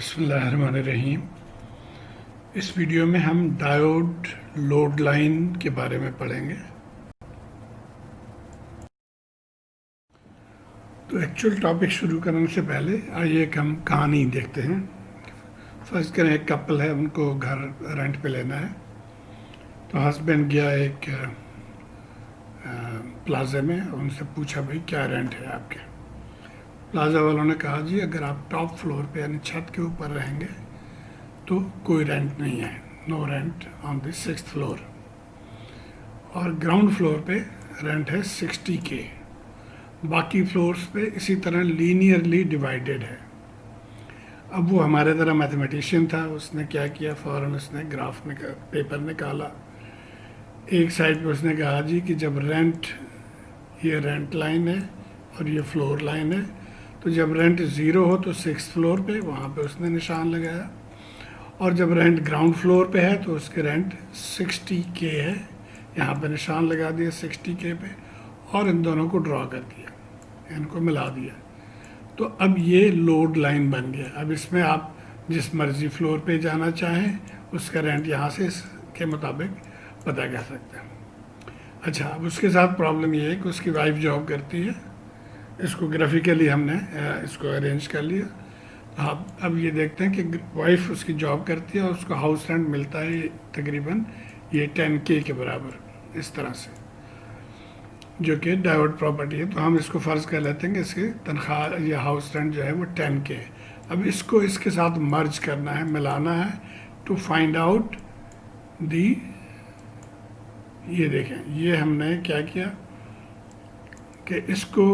बिस्मिल्लाहिर्रहमानिर्रहीम। इस वीडियो में हम डायोड लोड लाइन के बारे में पढ़ेंगे। तो एक्चुअल टॉपिक शुरू करने से पहले आइए एक हम कहानी देखते हैं। फर्ज करें एक कपल है, उनको घर रेंट पे लेना है। तो हस्बैंड गया एक प्लाजा में, उनसे पूछा भाई क्या रेंट है आपके। प्लाजा वालों ने कहा जी अगर आप टॉप फ्लोर पे यानी छत के ऊपर रहेंगे तो कोई रेंट नहीं है, no rent on the 6th floor. और ग्राउंड फ्लोर पे रेंट है 60K। बाकी फ्लोर्स पे इसी तरह लीनियरली डिवाइडेड है। अब वो हमारे तरह मैथमेटिशियन था, उसने क्या किया, फ़ौरन उसने ग्राफ में पेपर निकाला। एक साइड पे उसने कहा जी कि जब ये रेंट लाइन है और ये फ्लोर लाइन है, तो जब रेंट ज़ीरो हो तो 6th फ्लोर पे वहाँ पे उसने निशान लगाया, और जब रेंट ग्राउंड फ्लोर पे है तो उसके रेंट 60K है, यहाँ पे निशान लगा दिया 60K पे, और इन दोनों को ड्रॉ कर दिया, इनको मिला दिया। तो अब ये लोड लाइन बन गया। अब इसमें आप जिस मर्ज़ी फ्लोर पे जाना चाहें उसका रेंट यहाँ से इसके मुताबिक पता कर सकते हैं। अच्छा, अब उसके साथ प्रॉब्लम ये है कि उसकी वाइफ जॉब करती है। इसको ग्राफिकली हमने इसको अरेंज कर लिया। आप अब ये देखते हैं कि वाइफ उसकी जॉब करती है और उसको हाउस रेंट मिलता है तकरीबन ये 10K के बराबर, इस तरह से, जो कि डायोड प्रॉपर्टी है। तो हम इसको फ़र्ज़ कर लेते हैं कि इसकी तनख्वाह या हाउस रेंट जो है वो 10K है। अब इसको इसके साथ मर्ज करना है, मिलाना है, टू फाइंड आउट दी। ये देखें, ये हमने क्या किया कि इसको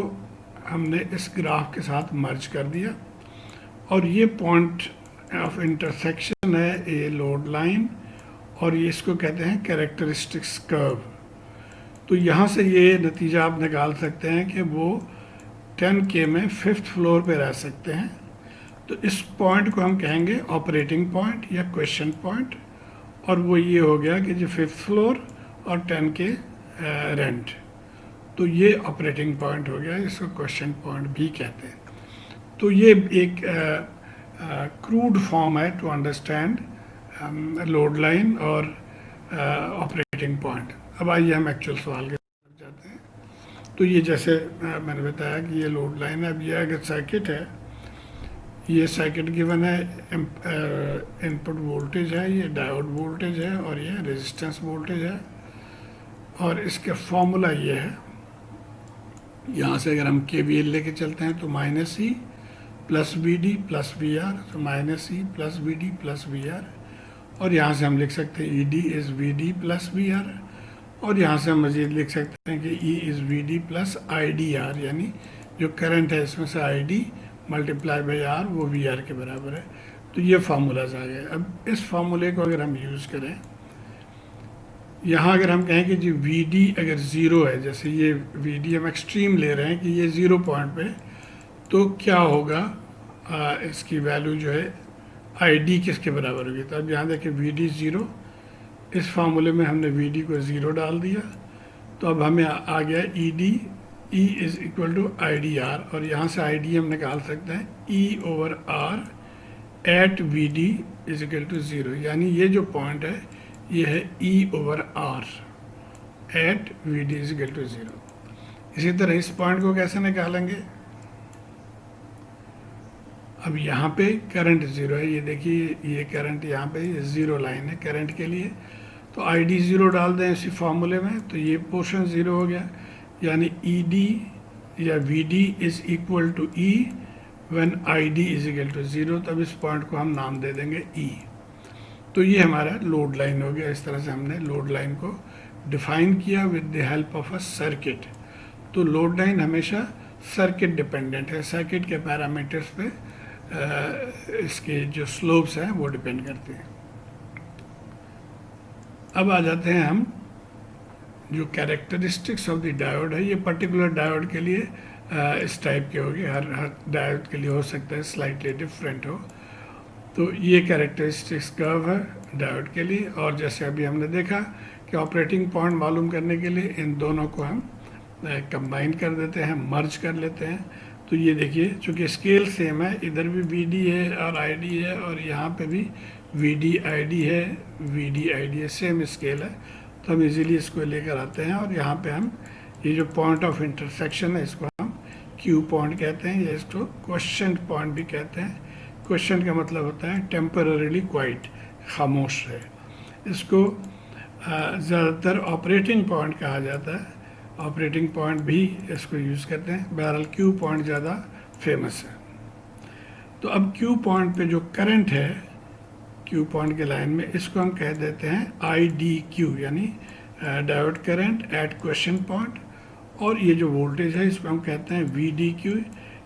हमने इस ग्राफ के साथ मर्ज कर दिया, और ये पॉइंट ऑफ इंटरसेक्शन है ए लोड लाइन, और ये इसको कहते हैं कैरेक्टरिस्टिक्स कर्व। तो यहाँ से ये नतीजा आप निकाल सकते हैं कि वो 10K में 5th फ्लोर पे रह सकते हैं। तो इस पॉइंट को हम कहेंगे ऑपरेटिंग पॉइंट या क्वेश्चन पॉइंट, और वो ये हो गया कि जो 5th फ्लोर और 10K रेंट, तो ये ऑपरेटिंग पॉइंट हो गया, इसको क्वेश्चन पॉइंट भी कहते हैं। तो ये एक क्रूड फॉर्म है टू अंडरस्टैंड लोड लाइन और ऑपरेटिंग पॉइंट। अब आइए हम एक्चुअल सवाल के तरफ जाते हैं। तो ये जैसे मैंने बताया कि ये लोड लाइन है। अब ये अगर सर्किट है, ये सर्किट गिवन है, इनपुट वोल्टेज है, ये डायोड वोल्टेज है, और ये रेजिस्टेंस वोल्टेज है, और इसका फॉर्मूला ये है। यहाँ से अगर हम KVL लेके चलते हैं तो -E plus VD plus VR, तो -E plus VD plus VR, और यहाँ से हम लिख सकते हैं ED is VD plus VR, और यहाँ से हम मज़ीद लिख सकते हैं कि E is VD plus IDR, यानी जो करंट है इसमें से ID मल्टीप्लाई बाई R वो VR के बराबर है। तो ये फार्मूलाज आ गए। अब इस फार्मूले को अगर हम यूज़ करें, यहाँ अगर हम कहें कि जी VD अगर ज़ीरो है, जैसे ये VD हम एक्सट्रीम ले रहे हैं कि ये 0 पॉइंट पे, तो क्या होगा, इसकी वैल्यू जो है ID किसके बराबर होगी। तो अब यहाँ देखें VD 0, इस फार्मूले में हमने VD को 0 डाल दिया, तो अब हमें आ गया ED, E is equal to IDR, और यहाँ से ID हम निकाल सकते हैं E/R at VD is equal to 0, यानी ये जो पॉइंट है ये है E/R at VD is equal to 0। इसी तरह इस पॉइंट को कैसे निकालेंगे। अब यहाँ पे करंट 0 है, ये देखिए ये करंट यहाँ पे ये 0 लाइन है करंट के लिए, तो ID 0 डाल दें इसी फार्मूले में, तो ये पोर्शन 0 हो गया, यानी ED या VD is equal to E when ID is equal to 0। तब इस पॉइंट को हम नाम दे देंगे E। तो ये हमारा लोड लाइन हो गया। इस तरह से हमने लोड लाइन को डिफ़ाइन किया with the help of a circuit. तो लोड लाइन हमेशा सर्किट डिपेंडेंट है, सर्किट के पैरामीटर्स पे इसके जो स्लोप्स हैं वो डिपेंड करते हैं। अब आ जाते हैं हम जो कैरेक्टरिस्टिक्स ऑफ द डायोड है। ये पर्टिकुलर डायोड के लिए इस टाइप के होंगे, हर डायोड के लिए हो सकता है स्लाइटली डिफरेंट हो। तो ये कैरेक्टरिस्टिक्स कर्व है डायोड के लिए, और जैसे अभी हमने देखा कि ऑपरेटिंग पॉइंट मालूम करने के लिए इन दोनों को हम कंबाइन कर देते हैं, मर्ज कर लेते हैं, तो ये देखिए चूँकि स्केल सेम है, इधर भी वी डी है और आई डी है और यहाँ पे भी वी डी आई डी है, वी डी आई डी है, सेम स्केल है। तो हम इजीली इसको लेकर आते हैं और यहाँ पे हम ये जो पॉइंट ऑफ इंटरसेक्शन है इसको हम क्यू पॉइंट कहते हैं, या इसको क्वेश्चन पॉइंट भी कहते हैं। क्वेश्चन का मतलब होता है टेम्पररीली क्वाइट, खामोश है। इसको ज़्यादातर ऑपरेटिंग पॉइंट कहा जाता है, ऑपरेटिंग पॉइंट भी इसको यूज़ करते हैं। बहरहाल क्यू पॉइंट ज़्यादा फेमस है। तो अब क्यू पॉइंट पे जो करंट है क्यू पॉइंट के लाइन में, इसको हम कह देते हैं आई डी क्यू, यानी diode current eight question point. और ये जो वोल्टेज है इसको हम कहते हैं वी डी क्यू,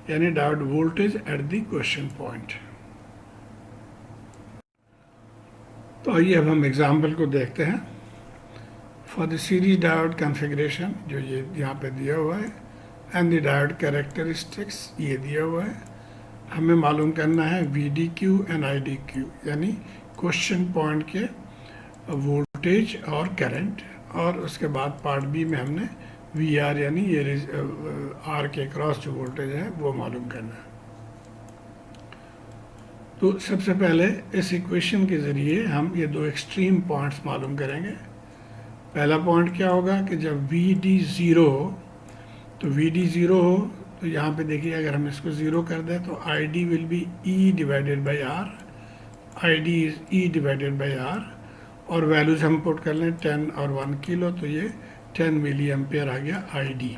यानी diode voltage at the question point. तो आइए अब हम एग्जाम्पल को देखते हैं। For the series diode configuration, जो ये यहाँ पे दिया हुआ है, एंड द डायोड कैरेक्टरिस्टिक्स ये दिया हुआ है, हमें मालूम करना है V D Q and I D Q, यानी क्वेश्चन पॉइंट के वोल्टेज और करंट। और उसके बाद पार्ट बी में हमने वी आर यानी ये आर के क्रॉस जो वोल्टेज है वो मालूम करना है। तो सबसे पहले इस इक्वेशन के ज़रिए हम ये दो एक्सट्रीम पॉइंट्स मालूम करेंगे। पहला पॉइंट क्या होगा कि जब वी डी ज़ीरो हो, तो वी डी ज़ीरो हो तो यहाँ पे देखिए अगर हम इसको ज़ीरो कर दें तो I D will be E divided by R, I D is E divided by R. और वैल्यूज़ हम पुट कर लें 10 और 1 किलो, तो ये 10 मिली एम्पेयर आ गया आई डी।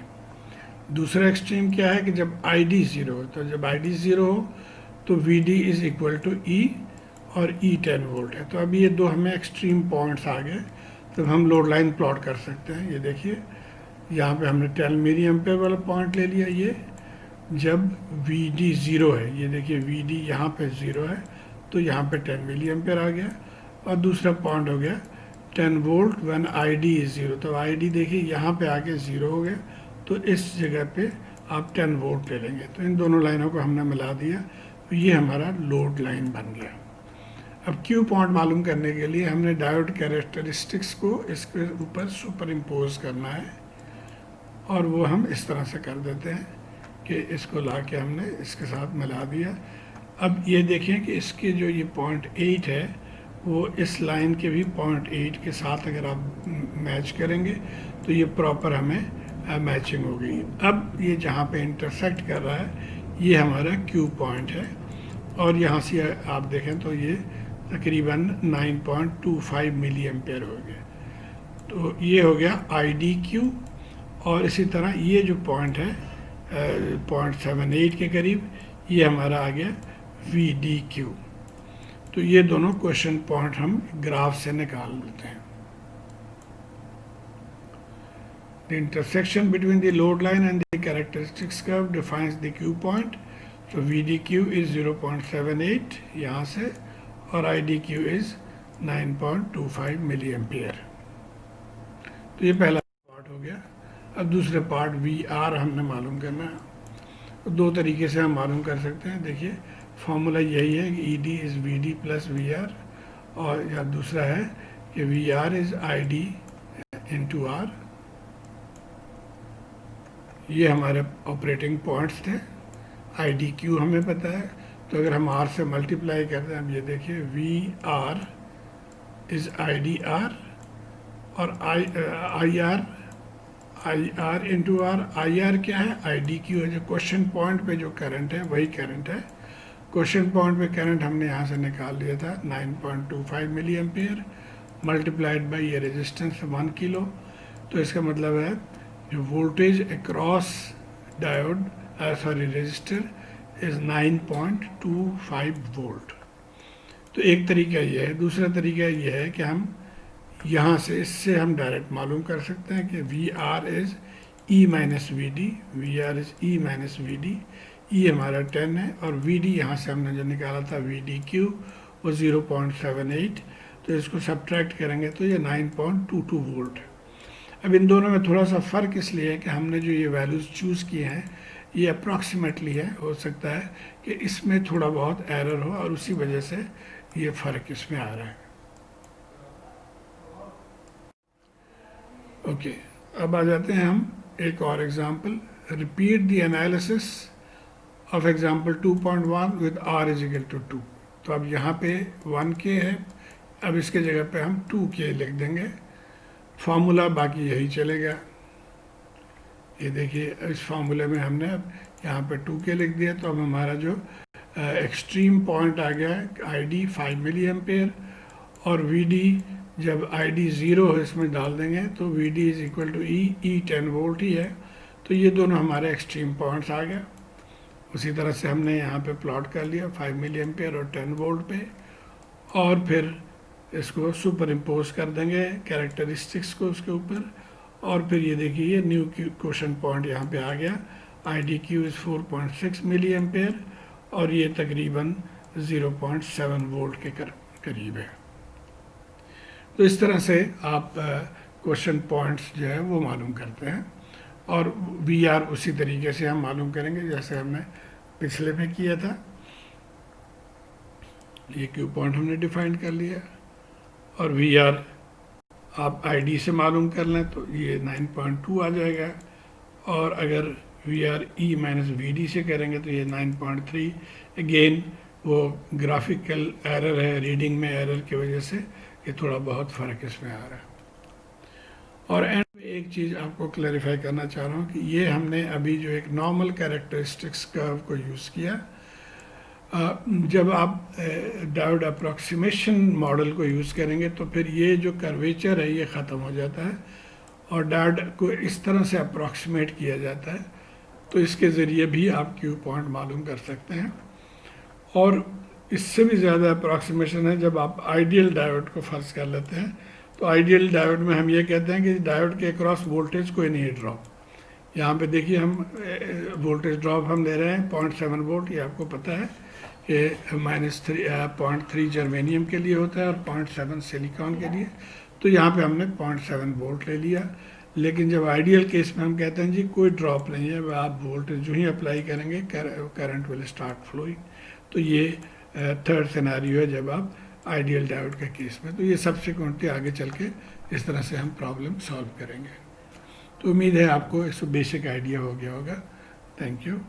दूसरा एक्सट्रीम क्या है कि जब आई डी ज़ीरो हो, तो जब आई डी ज़ीरो हो तो V D is equal to E, और ई 10 वोल्ट है। तो अभी ये दो हमें एक्सट्रीम पॉइंट्स आ गए, तो हम लोड लाइन प्लॉट कर सकते हैं। ये देखिए यहाँ पे हमने 10 मिली एम्पेयर वाला पॉइंट ले लिया, ये जब वी डी ज़ीरो है। ये देखिए वी डी यहाँ पे ज़ीरो है तो यहाँ पे 10 मिली एम्पेयर आ गया। और दूसरा पॉइंट हो गया 10 volt when I D is zero, तो आई डी देखिए यहाँ पे आके ज़ीरो हो गया, तो इस जगह पे आप 10 वोल्ट ले लेंगे। तो इन दोनों लाइनों को हमने मिला दिया, तो ये हमारा लोड लाइन बन गया। अब क्यू पॉइंट मालूम करने के लिए हमने डायोड कैरेक्टरिस्टिक्स को इसके ऊपर सुपर इम्पोज करना है, और वो हम इस तरह से कर देते हैं कि इसको ला के हमने इसके साथ मिला दिया। अब ये देखें कि इसके जो ये 0.8 है वो इस लाइन के भी 0.8 के साथ अगर आप मैच करेंगे तो ये प्रॉपर हमें मैचिंग हो गई। अब ये जहाँ पे इंटरसेक्ट कर रहा है ये हमारा क्यू पॉइंट है, और यहाँ से आप देखें तो ये तकरीबन 9.25 मिली एम्पेयर हो गया। तो ये हो गया आई डी क्यू। और इसी तरह ये जो पॉइंट है 0.78 के करीब, ये हमारा आ गया वी डी क्यू। तो ये दोनों क्वेश्चन पॉइंट हम ग्राफ से निकाल लेते हैं। The intersection between the load line and the characteristics curve defines the Q point. So VDQ is 0.78 यहाँ से, और IDQ is 9.25 मिली एम्पियर। तो ये पहला पार्ट हो गया। अब दूसरे पार्ट VR हमने मालूम करना है। तो दो तरीके से हम मालूम कर सकते हैं। देखिए फॉर्मूला यही है कि ED is VD plus VR, और या दूसरा है कि VR is ID into R। ये हमारे ऑपरेटिंग पॉइंट्स थे। IDQ हमें पता है, तो अगर हम R से मल्टीप्लाई करते हैं, अब ये देखिए VR इज़ IDR, और IR इंटू R। IR क्या है? IDQ है। जो क्वेश्चन पॉइंट पे जो करंट है वही करंट है। क्वेश्चन पॉइंट पे करंट हमने यहाँ से निकाल लिया था 9.25 मिली एम्पियर, मल्टीप्लाइड बाई ये रेजिस्टेंस 1 किलो। तो इसका मतलब है जो voltage across diode resistor is 9.25 volt. तो एक तरीका ये है। दूसरा तरीका ये है कि हम यहाँ से इससे हम डायरेक्ट मालूम कर सकते हैं कि VR is E minus V D, VR is E minus V D. E हमारा 10 है, और VD यहाँ से हमने जो निकाला था VDQ वो 0.78, तो इसको सब्ट्रैक्ट करेंगे तो ये 9.22 वोल्ट है। अब इन दोनों में थोड़ा सा फ़र्क इसलिए है कि हमने जो ये वैल्यूज़ चूज़ किए हैं ये अप्रॉक्सीमेटली है। हो सकता है कि इसमें थोड़ा बहुत एरर हो और उसी वजह से ये फ़र्क इसमें आ रहा है। ओके, अब आ जाते हैं हम एक और example. Repeat the analysis of example 2.1 with R is equal to 2। तो अब यहाँ पे 1K है, अब इसके जगह पे हम 2K लिख देंगे, फार्मूला बाकी यही चलेगा। ये देखिए इस फार्मूले में हमने अब यहाँ पे 2K लिख दिया, तो अब हमारा जो एक्सट्रीम पॉइंट आ गया है ID 5 मिली एम्पेयर, और VD जब ID 0 है इसमें डाल देंगे तो VD is equal to E 10 volt ही है। तो ये दोनों हमारे एक्सट्रीम पॉइंट्स आ गया। उसी तरह से हमने यहाँ पे प्लॉट कर लिया 5 मिली एम्पेयर और 10 वोल्ट पे, और फिर इसको सुपर इम्पोज कर देंगे कैरेक्टरिस्टिक्स को उसके ऊपर, और फिर ये देखिए ये न्यू क्वेश्चन पॉइंट यहाँ पे आ गया, IDQ इज़ 4.6 मिली एम्पेयर, और ये तकरीबन 0.7 वोल्ट के करीब है। तो इस तरह से आप क्वेश्चन पॉइंट्स जो है वो मालूम करते हैं, और VR उसी तरीके से हम मालूम करेंगे जैसे हमने पिछले में किया था। ये क्यू पॉइंट हमने डिफाइन कर लिया, और VR आप ID से मालूम कर लें तो ये 9.2 आ जाएगा, और अगर VR E माइनस VD से करेंगे तो ये 9.3। अगेन वो ग्राफिकल एरर है, रीडिंग में एरर की वजह से ये थोड़ा बहुत फ़र्क इसमें आ रहा है। और एंड में एक चीज़ आपको क्लैरिफाई करना चाह रहा हूँ कि ये हमने अभी जो एक नॉर्मल कैरेक्टरिस्टिक्स कर्व को यूज़ किया। जब आप डायोड अप्रॉक्सीमेशन मॉडल को यूज़ करेंगे तो फिर ये जो कर्वेचर है ये ख़त्म हो जाता है, और डायोड को इस तरह से अप्रॉक्सीमेट किया जाता है, तो इसके ज़रिए भी आप क्यू पॉइंट मालूम कर सकते हैं। और इससे भी ज़्यादा अप्रॉक्सीमेशन है जब आप आइडियल डायोड को फर्ज कर लेते हैं। तो आइडियल डायोड में हम ये कहते हैं कि डायोड के अक्रॉस वोल्टेज कोई नहीं है ड्रॉप। यहाँ पे देखिए हम वोल्टेज ड्रॉप हम ले रहे हैं 0.7 वोल्ट, ये आपको पता है कि -0.3 जर्मेनियम के लिए होता है और 0.7 सिलिकॉन के लिए। तो यहाँ पे हमने 0.7 वोल्ट ले लिया। लेकिन जब आइडियल केस में हम कहते हैं जी कोई ड्रॉप नहीं है, आप वोल्टेज जो ही अप्लाई करेंगे करंट विल स्टार्ट फ्लोइंग। तो ये थर्ड सिनेरियो है जब आप आइडियल डायोड के केस में। तो ये सब्सिक्वेंटली आगे चल के इस तरह से हम प्रॉब्लम सॉल्व करेंगे। तो उम्मीद है आपको इसको बेसिक आइडिया हो गया होगा। Thank you.